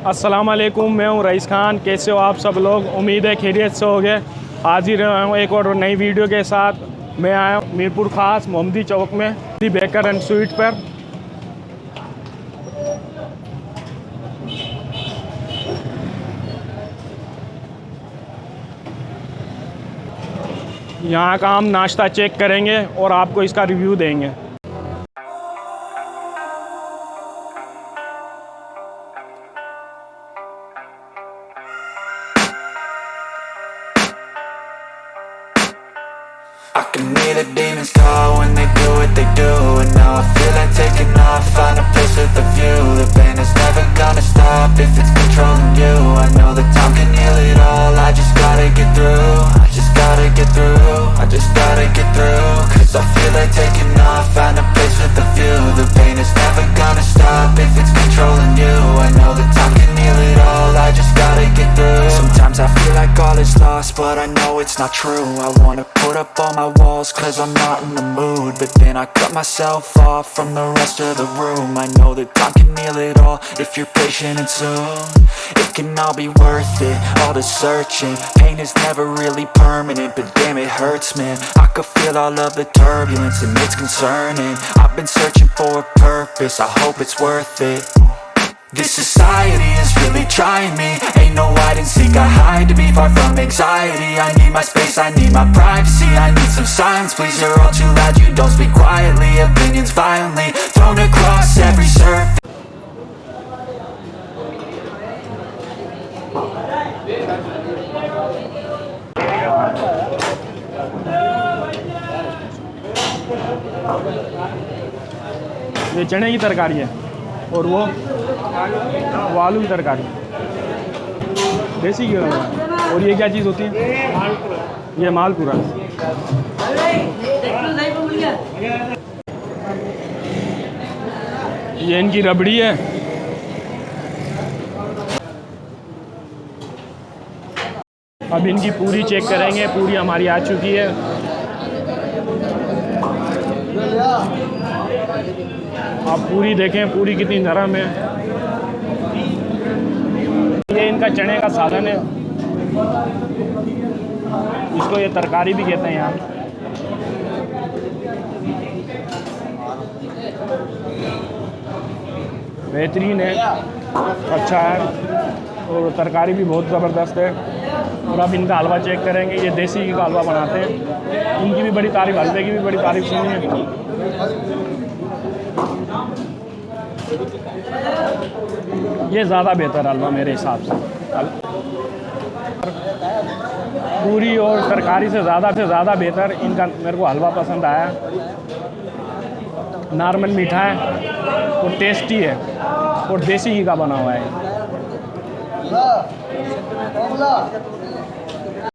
अस्सलाम वालेकुम, मैं हूँ रईस खान। कैसे हो आप सब लोग? उम्मीद है खैरियत से होगे। हाजिर हूँ एक और नई वीडियो के साथ। मैं आया हूँ मीरपुर खास मुहम्मदी चौक में बेकर एंड स्वीट पर। यहाँ का हम नाश्ता चेक करेंगे और आपको इसका रिव्यू देंगे। I can hear the demons call when they do what they do. And now I feel like taking off, find a place with a view. The pain is never gonna stop if it's controlling you. I know that time can heal it all, I just gotta get through. I just gotta get through, I just gotta get through. Cause I feel like taking off, find a place with a view. The pain is never gonna stop if it's controlling you. I know that time can heal it all, I just gotta get through. Sometimes I feel like all is lost, but I know it's not true. I wanna put up all my walls cause I'm not in the mood, but then I cut myself off from the rest of the room. I know that time can heal it all if you're patient, and soon it can all be worth it, all the searching. Pain is never really permanent, but damn it hurts, man. I could feel all of the turbulence and it's concerning. I've been searching for a purpose, I hope it's worth it. This society is really trying me. Ain't no hide and seek, I hide to be far from anxiety. I need my space, I need my privacy. I need some silence, please, you're all too loud. You don't speak quietly, opinions violently thrown across every surface. ये चने की तरकारी है और वो आलू की तरकारी देसी घी है। और ये क्या चीज़ होती है? ये मालपुरा। ये इनकी रबड़ी है। अब इनकी पूरी चेक करेंगे। पूरी हमारी आ चुकी है। आप पूरी देखें, पूरी कितनी नरम है। ये इनका चने का सालन है, इसको ये तरकारी भी कहते हैं यहाँ। बेहतरीन है, अच्छा है और तरकारी भी बहुत ज़बरदस्त है। और अब इनका हलवा चेक करेंगे। ये देसी घी का हलवा बनाते हैं। इनकी भी बड़ी तारीफ, हलवे की भी बड़ी तारीफ सुनी है। ये ज़्यादा बेहतर हलवा मेरे हिसाब से। पूरी और तरकारी से ज़्यादा बेहतर इनका मेरे को हलवा पसंद आया। नॉर्मल मीठा है और टेस्टी है और देसी घी का बना हुआ है।